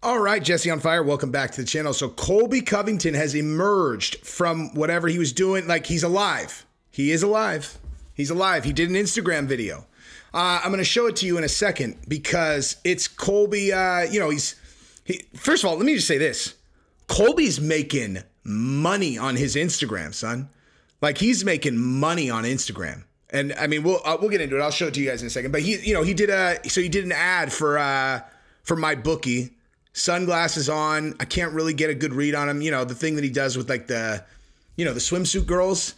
All right, Jesse on Fire, welcome back to the channel. So Colby Covington has emerged from whatever he was doing. Like, he's alive. He is alive. He's alive. He did an Instagram video. I'm going to show it to you in a second because it's Colby. First of all, let me just say this. Colby's making money on his Instagram, son. Like, he's making money on Instagram. And I mean, we'll get into it. I'll show it to you guys in a second. But he did an ad for my bookie. Sunglasses on. I can't really get a good read on him. You know, the thing that he does with like the swimsuit girls.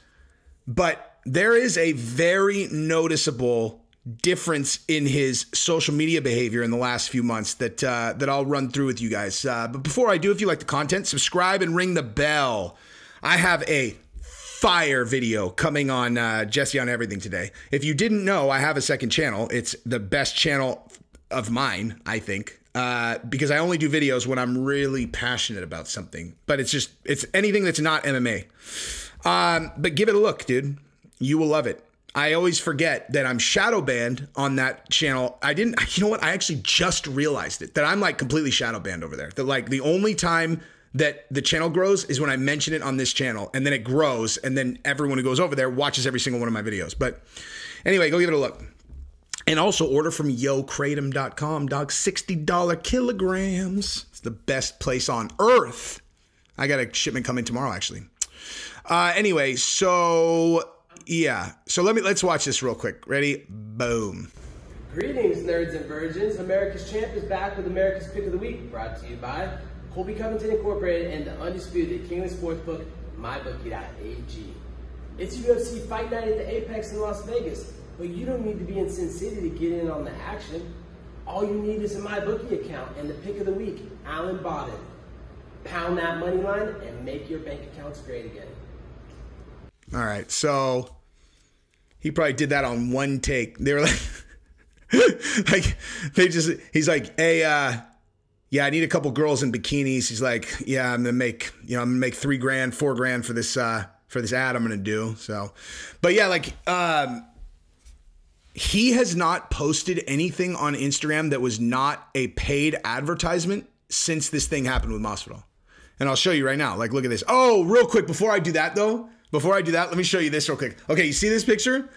But there is a very noticeable difference in his social media behavior in the last few months that I'll run through with you guys. But before I do, if you like the content, subscribe and ring the bell. I have a fire video coming on Jesse on Everything today. If you didn't know, I have a second channel. It's the best channel of mine, I think. Because I only do videos when I'm really passionate about something, but it's anything that's not MMA. But give it a look, dude. You will love it. I always forget that I'm shadow banned on that channel. You know what? I actually just realized it, that I'm like completely shadow banned over there. That like the only time that the channel grows is when I mention it on this channel, and then it grows, and then everyone who goes over there watches every single one of my videos. But anyway, go give it a look. And also order from yokratom.com, dog, $60 kilograms. It's the best place on earth. I got a shipment coming tomorrow, actually. Anyway, so yeah. So let's watch this real quick. Ready? Boom. Greetings, nerds and virgins. America's Champ is back with America's Pick of the Week, brought to you by Colby Covington Incorporated and the undisputed King of the Sportsbook, MyBookie.ag. It's UFC Fight Night at the Apex in Las Vegas. But you don't need to be in Sin City to get in on the action. All you need is a MyBookie account and the pick of the week, Alan Bodden. Pound that money line and make your bank accounts great again. All right, so he probably did that on one take. They were like, he's like, hey, yeah, I need a couple girls in bikinis. He's like, yeah, I'm gonna make $3 grand, $4 grand for this ad I'm gonna do. So, but yeah, like, he has not posted anything on Instagram that was not a paid advertisement since this thing happened with Masvidal. And I'll show you right now. Like, look at this. Oh, real quick, before I do that, let me show you this real quick. Okay, you see this picture?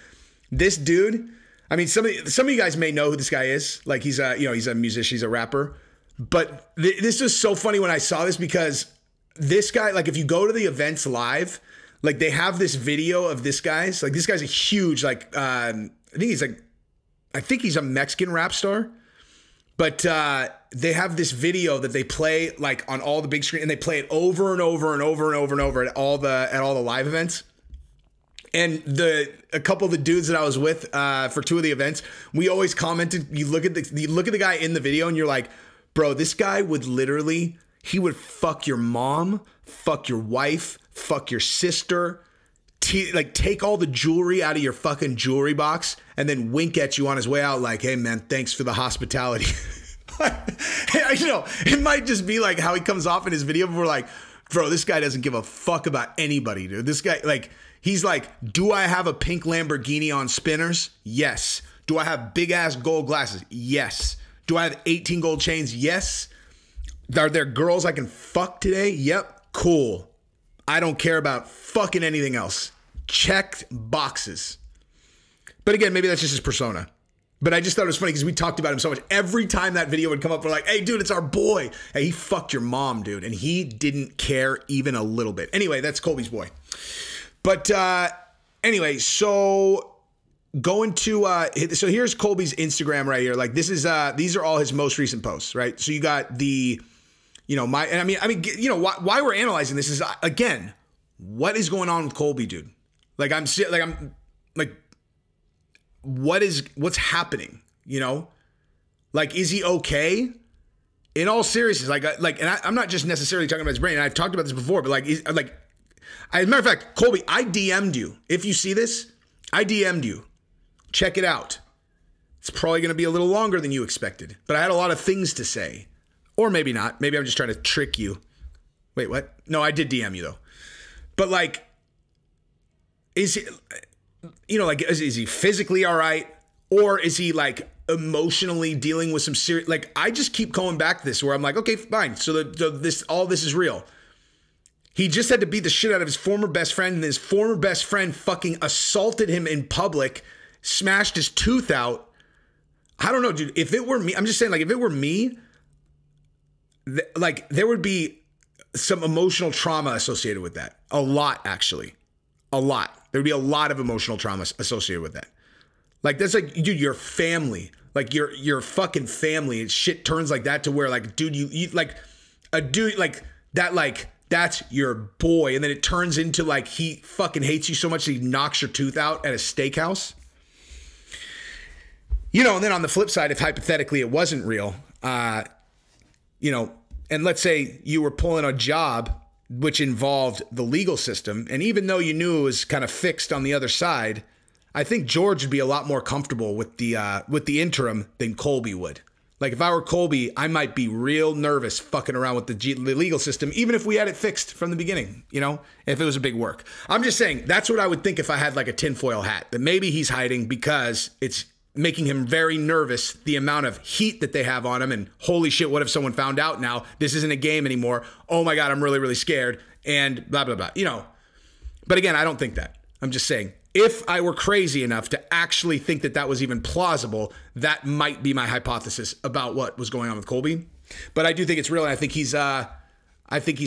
This dude, I mean, some of you guys may know who this guy is. Like, he's a musician, he's a rapper. But this was so funny when I saw this because this guy, like, if you go to the events live, like, they have this video of this guy's. Like, this guy's a huge, like, I think he's a Mexican rap star, but they have this video that they play like on all the big screen, and they play it over and over and over and over and over at all the live events. And a couple of the dudes that I was with for two of the events, we always commented. You look at the guy in the video, and you're like, bro, this guy would literally, he would fuck your mom, fuck your wife, fuck your sister. Like, take all the jewelry out of your fucking jewelry box and then wink at you on his way out like, hey, man, thanks for the hospitality. You know, it might just be like how he comes off in his video, but we're like, bro, this guy doesn't give a fuck about anybody, dude. This guy, like, he's like, do I have a pink Lamborghini on spinners? Yes. Do I have big-ass gold glasses? Yes. Do I have 18 gold chains? Yes. Are there girls I can fuck today? Yep. Cool. I don't care about fucking anything else. Checked boxes. But again, maybe that's just his persona. But I just thought it was funny because we talked about him so much. Every time that video would come up, we're like, hey, dude, it's our boy. Hey, he fucked your mom, dude. And he didn't care even a little bit. Anyway, that's Colby's boy. But anyway, so going to, so here's Colby's Instagram right here. Like, this is, these are all his most recent posts, right? So you got the, you know, why we're analyzing this is, again, what is going on with Colby, dude? Like, what's happening? You know, like, is he okay? In all seriousness, and I'm not just necessarily talking about his brain. And I've talked about this before, but as a matter of fact, Colby, I DM'd you. If you see this, I DM'd you. Check it out. It's probably going to be a little longer than you expected, but I had a lot of things to say. Or maybe not. Maybe I'm just trying to trick you. Wait, what? No, I did DM you though. But like, is he, you know, like, is he physically all right? Or is he like emotionally dealing with some serious, like, I just keep going back to this where I'm like, okay, fine. So all this is real. He just had to beat the shit out of his former best friend, and his former best friend fucking assaulted him in public, smashed his tooth out. I don't know, dude. If it were me, I'm just saying, like, if it were me, like, there would be some emotional trauma associated with that. A lot, actually. A lot. There'd be a lot of emotional trauma associated with that. Like, that's like, dude, your family, like your fucking family, and shit turns like that to where, like, dude, you like a dude like that, like, that's your boy. And then it turns into like, he fucking hates you so much that he knocks your tooth out at a steakhouse. You know, and then on the flip side, if hypothetically it wasn't real, you know, and let's say you were pulling a job which involved the legal system, and even though you knew it was kind of fixed on the other side, I think George would be a lot more comfortable with the interim than Colby would. Like, if I were Colby, I might be real nervous fucking around with the legal system, even if we had it fixed from the beginning, you know, if it was a big work. I'm just saying, that's what I would think if I had like a tinfoil hat, that maybe he's hiding because it's making him very nervous, the amount of heat that they have on him, and holy shit, what if someone found out now? This isn't a game anymore. Oh my God, I'm really, really scared, and blah, blah, blah, you know. But again, I don't think that. I'm just saying, if I were crazy enough to actually think that that was even plausible, that might be my hypothesis about what was going on with Colby. But I do think it's real, and I think he's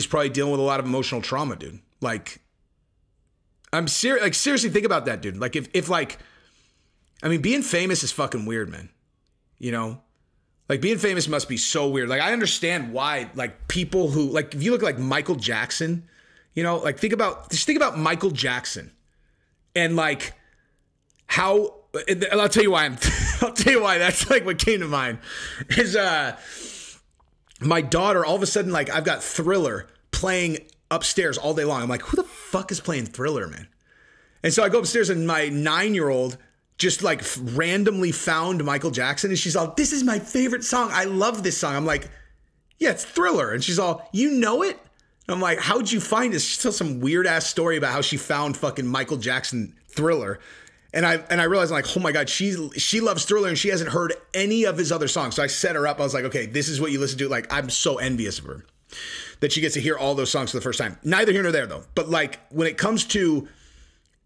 probably dealing with a lot of emotional trauma, dude. Like, I'm serious. Like, seriously, think about that, dude. Like, if like, I mean, being famous is fucking weird, man. You know, like, being famous must be so weird. Like, I understand why, like, people who, like, if you look like Michael Jackson, you know, like, just think about Michael Jackson. And like how, and I'll tell you why I'll tell you why that's like what came to mind is my daughter, all of a sudden, like, I've got Thriller playing upstairs all day long. I'm like, who the fuck is playing Thriller, man? And so I go upstairs and my 9-year-old just like randomly found Michael Jackson, and she's all, this is my favorite song. I love this song. I'm like, yeah, it's Thriller. And she's all, you know it? I'm like, how'd you find this? She tells some weird ass story about how she found fucking Michael Jackson Thriller. And I realized, I'm like, oh my God, she loves Thriller and she hasn't heard any of his other songs. So I set her up. I was like, okay, this is what you listen to. Like, I'm so envious of her that she gets to hear all those songs for the first time. Neither here nor there though. But like, when it comes to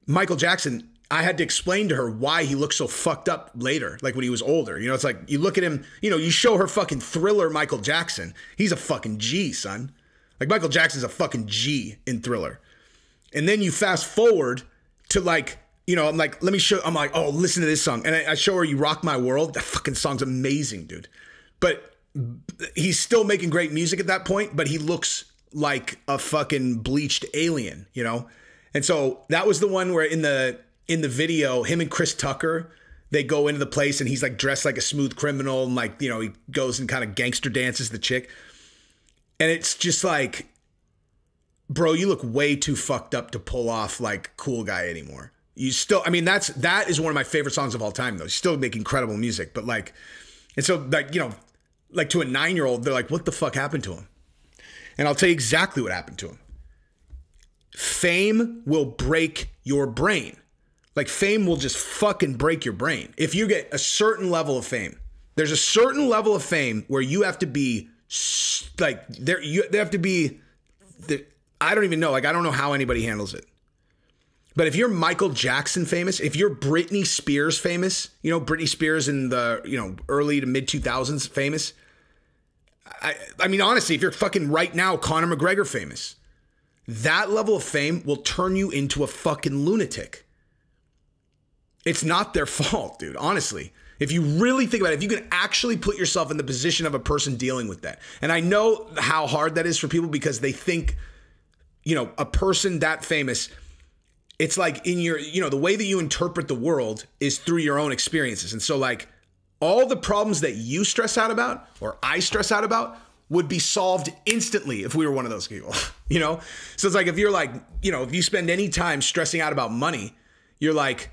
Michael Jackson, I had to explain to her why he looked so fucked up later, like when he was older. You know, it's like, you look at him, you know, you show her fucking Thriller Michael Jackson. He's a fucking G, son. Like, Michael Jackson's a fucking G in Thriller. And then you fast forward to, like, you know, I'm like, let me show, I'm like, oh, listen to this song. And I show her You Rock My World. That fucking song's amazing, dude. But he's still making great music at that point, but he looks like a fucking bleached alien, you know? And so that was the one where in the video, him and Chris Tucker, they go into the place and he's like dressed like a smooth criminal, and like, you know, he goes and kind of gangster dances the chick. And it's just like, bro, you look way too fucked up to pull off like cool guy anymore. You still, I mean, that is one of my favorite songs of all time though. You still make incredible music, but like, and so like, you know, like to a 9-year-old, they're like, what the fuck happened to him? And I'll tell you exactly what happened to him. Fame will break your brain. Like, fame will just fucking break your brain. If you get a certain level of fame, there's a certain level of fame where you have to be like, they have to be, I don't even know. Like, I don't know how anybody handles it. But if you're Michael Jackson famous, if you're Britney Spears famous, you know, Britney Spears in the, you know, early to mid 2000s famous. I mean, honestly, if you're fucking right now Conor McGregor famous, that level of fame will turn you into a fucking lunatic. It's not their fault, dude. Honestly. If you really think about it, if you can actually put yourself in the position of a person dealing with that. And I know how hard that is for people because they think, you know, a person that famous, it's like in your, you know, the way that you interpret the world is through your own experiences. And so like all the problems that you stress out about or I stress out about would be solved instantly if we were one of those people, you know? So it's like, if you're like, you know, if you spend any time stressing out about money, you're like,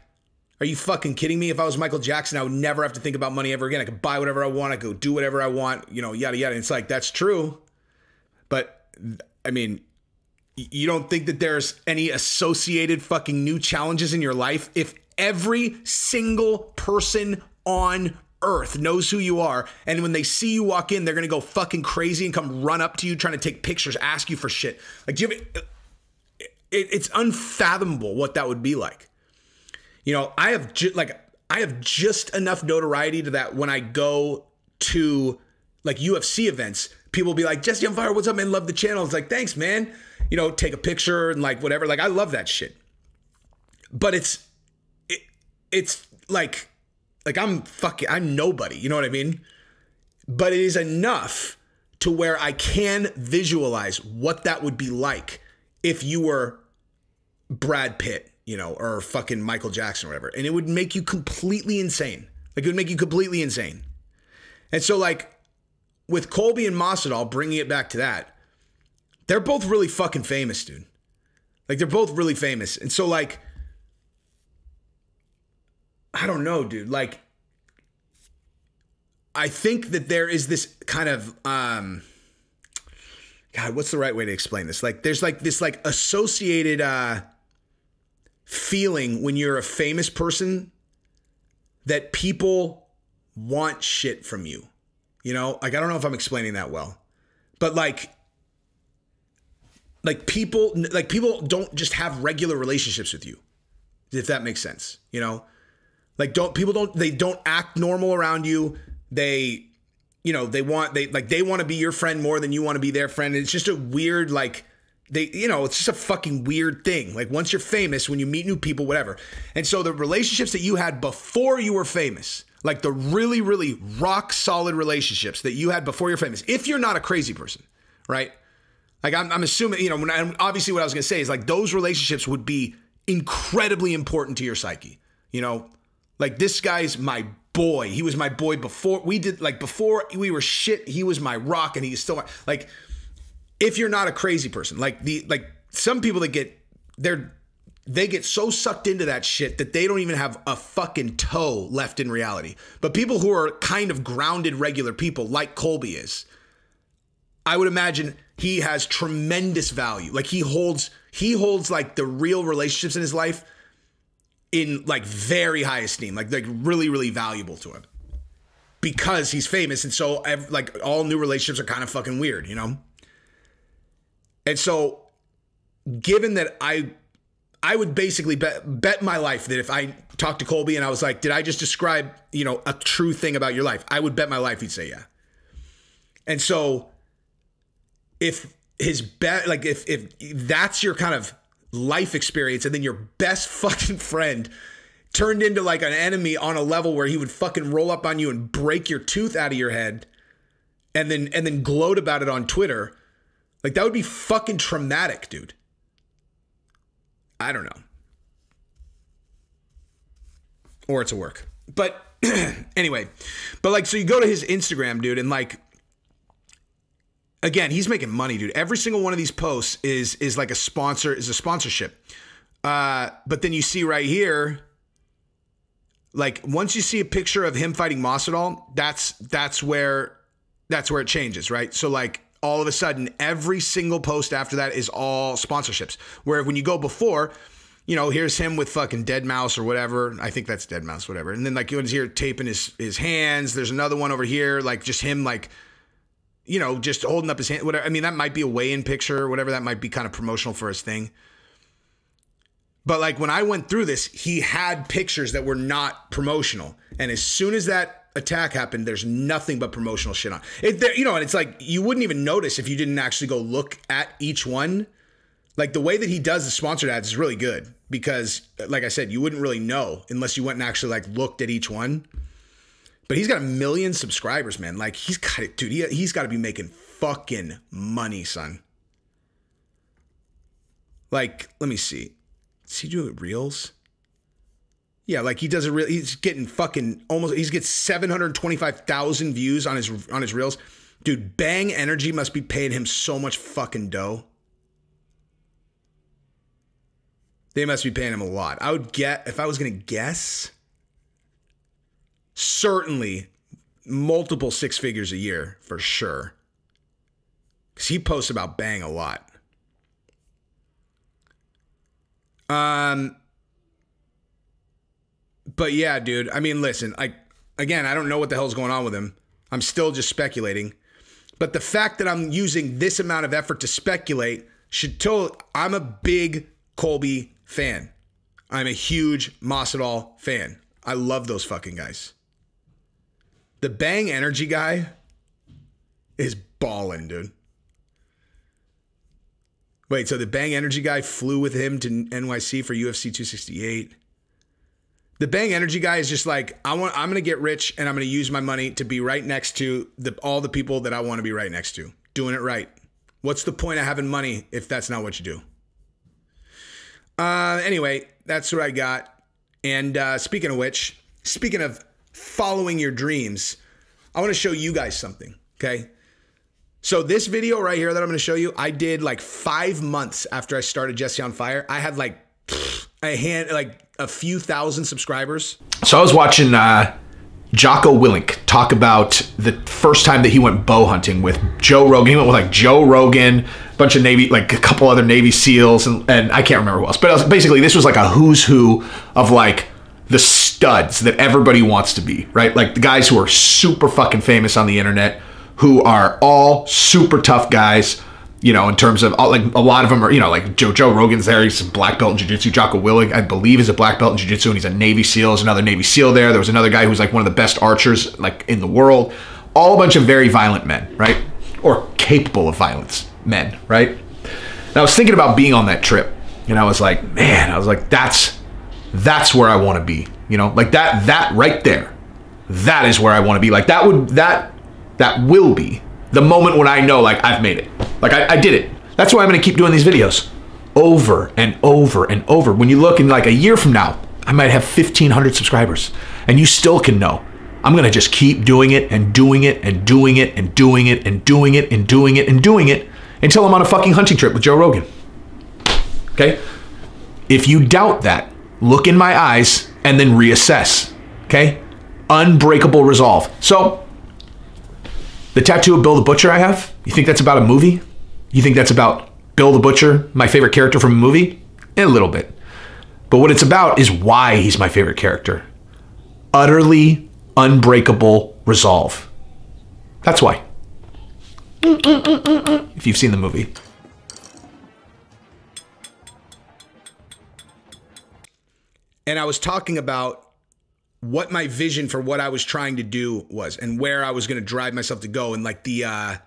are you fucking kidding me? If I was Michael Jackson, I would never have to think about money ever again. I could buy whatever I want. I could go do whatever I want, you know, yada, yada. And it's like, that's true. But I mean, you don't think that there's any associated fucking new challenges in your life? If every single person on earth knows who you are. And when they see you walk in, they're going to go fucking crazy and come run up to you trying to take pictures, ask you for shit. Like, it's unfathomable what that would be like. You know, I have just enough notoriety to that when I go to like UFC events, people will be like, Jesse on Fire, what's up, man? Love the channel. It's like, thanks, man. You know, take a picture and like whatever. Like, I love that shit. But it's like I'm nobody. You know what I mean? But it is enough to where I can visualize what that would be like if you were Brad Pitt, you know, or fucking Michael Jackson or whatever. And it would make you completely insane. Like, it would make you completely insane. And so, like, with Colby and Masvidal, bringing it back to that, they're both really fucking famous, dude. Like, they're both really famous. And so, like, I don't know, dude. Like, I think that there is this kind of, God, what's the right way to explain this? Like, there's like this like associated feeling when you're a famous person that people want shit from you. You know, like, I don't know if I'm explaining that well, but like people don't just have regular relationships with you, if that makes sense. You know, like they don't act normal around you. They, you know, they want to be your friend more than you want to be their friend. And it's just a weird, like, it's just a fucking weird thing. Like, once you're famous, when you meet new people, whatever. And so the relationships that you had before you were famous, like the really, really rock solid relationships that you had before you're famous, if you're not a crazy person, right? Like, I'm assuming, you know, obviously what I was going to say is like those relationships would be incredibly important to your psyche. You know, like, this guy's my boy. He was my boy before we were shit. He was my rock, and he's still like, if you're not a crazy person, like some people that they get so sucked into that shit that they don't even have a fucking toe left in reality. But people who are kind of grounded, regular people like Colby is, I would imagine he has tremendous value. Like, he holds like the real relationships in his life in like very high esteem, like really, really valuable to him because he's famous. And so like all new relationships are kind of fucking weird, you know? And so given that I would basically bet my life that if I talked to Colby and I was like, did I just describe, you know, a true thing about your life? I would bet my life he'd say yeah. And so if that's your kind of life experience, and then your best fucking friend turned into like an enemy on a level where he would fucking roll up on you and break your tooth out of your head and then gloat about it on Twitter, like, that would be fucking traumatic, dude. I don't know. Or it's a work. But anyway, but like, so you go to his Instagram, dude, and like, again, he's making money, dude. Every single one of these posts is like a sponsorship. But then you see right here, like, once you see a picture of him fighting Masvidal, that's where it changes, right? So like, all of a sudden, every single post after that is all sponsorships. Where when you go before, you know, here's him with fucking Deadmau5 or whatever. I think that's Deadmau5, whatever. And then like, you here taping his hands. There's another one over here, like just him, like, you know, just holding up his hand, whatever. I mean, that might be a weigh-in picture or whatever. That might be kind of promotional for his thing. But like, when I went through this, he had pictures that were not promotional. And as soon as that attack happened, there's nothing but promotional shit on it. You know, and it's like, you wouldn't even notice if you didn't actually go look at each one. Like, the way that he does the sponsored ads is really good because, like I said, you wouldn't really know unless you went and actually like looked at each one. But he's got 1 million subscribers, man. Like, he's got it, dude. He's got to be making fucking money, son. Like, let me see. Does he do reels? Yeah, like, he does a reel. He's getting fucking he gets 725,000 views on his reels. Dude, Bang Energy must be paying him so much fucking dough. They must be paying him a lot. I would get, if I was going to guess, certainly multiple 6 figures a year for sure. Because he posts about Bang a lot. But yeah, dude, I mean, listen, again, I don't know what the hell's going on with him. I'm still just speculating. But the fact that I'm using this amount of effort to speculate should tell I'm a big Colby fan. I'm a huge Masvidal fan. I love those fucking guys. The Bang Energy guy is balling, dude. Wait, so the Bang Energy guy flew with him to NYC for UFC 268. The Bang Energy guy is just like, I'm going to get rich and I'm going to use my money to be right next to all the people that I want to be right next to. Doing it right. What's the point of having money if that's not what you do? Anyway, that's what I got. And speaking of which, speaking of following your dreams, I want to show you guys something, okay? So this video right here that I'm going to show you, I did like 5 months after I started Jesse on Fire. I had like a few thousand subscribers. So I was watching Jocko Willink talk about the first time that he went bow hunting with Joe Rogan. He went with like Joe Rogan, a bunch of Navy, like a couple other Navy SEALs, and I can't remember who else. But basically, this was like a who's who of like the studs that everybody wants to be, right? Like the guys who are super fucking famous on the internet, who are all super tough guys, you know, in terms of, like, a lot of them are, you know, like Joe Rogan's there. He's a black belt in jiu-jitsu. Jocko Willink, I believe, is a black belt in jiu-jitsu, and he's a Navy SEAL. There's another Navy SEAL there. There was another guy who's like one of the best archers, like, in the world. All a bunch of very violent men, right? Or capable of violence men, right? And I was thinking about being on that trip, and I was like, man, that's where I want to be. You know, like that right there. That is where I want to be. Like that will be the moment when I know, like, I've made it. Like, I did it. That's why I'm going to keep doing these videos over and over and over. When you look in like a year from now, I might have 1,500 subscribers, and you still can know. I'm going to just keep doing it and doing it and doing it and doing it and doing it and doing it and doing it until I'm on a fucking hunting trip with Joe Rogan. Okay? If you doubt that, look in my eyes and then reassess. Okay? Unbreakable resolve. So, the tattoo of Bill the Butcher I have, you think that's about a movie? You think that's about Bill the Butcher, my favorite character from a movie? A little bit. But what it's about is why he's my favorite character. Utterly unbreakable resolve. That's why. If you've seen the movie. And I was talking about what my vision for what I was trying to do was and where I was going to drive myself to go. And like the,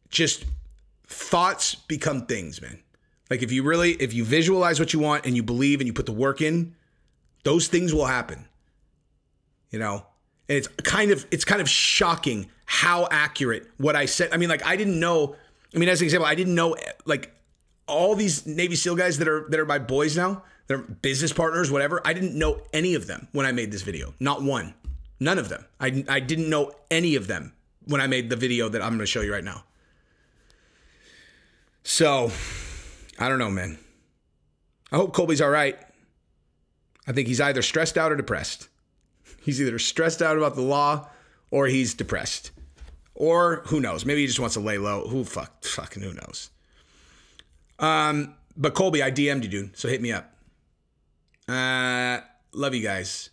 just thoughts become things, man. Like if you visualize what you want and you believe and you put the work in, those things will happen, you know? And it's kind of shocking how accurate what I said. I mean, like I didn't know, as an example, I didn't know like all these Navy SEAL guys that are my boys now, they're business partners, whatever. I didn't know any of them when I made this video. Not one. None of them. I didn't know any of them when I made the video that I'm going to show you right now. So, I don't know, man. I hope Colby's all right. I think he's either stressed out or depressed. He's either stressed out about the law or he's depressed. Or who knows? Maybe he just wants to lay low. Fucking who knows? But Colby, I DM'd you, dude. So hit me up. Love you guys.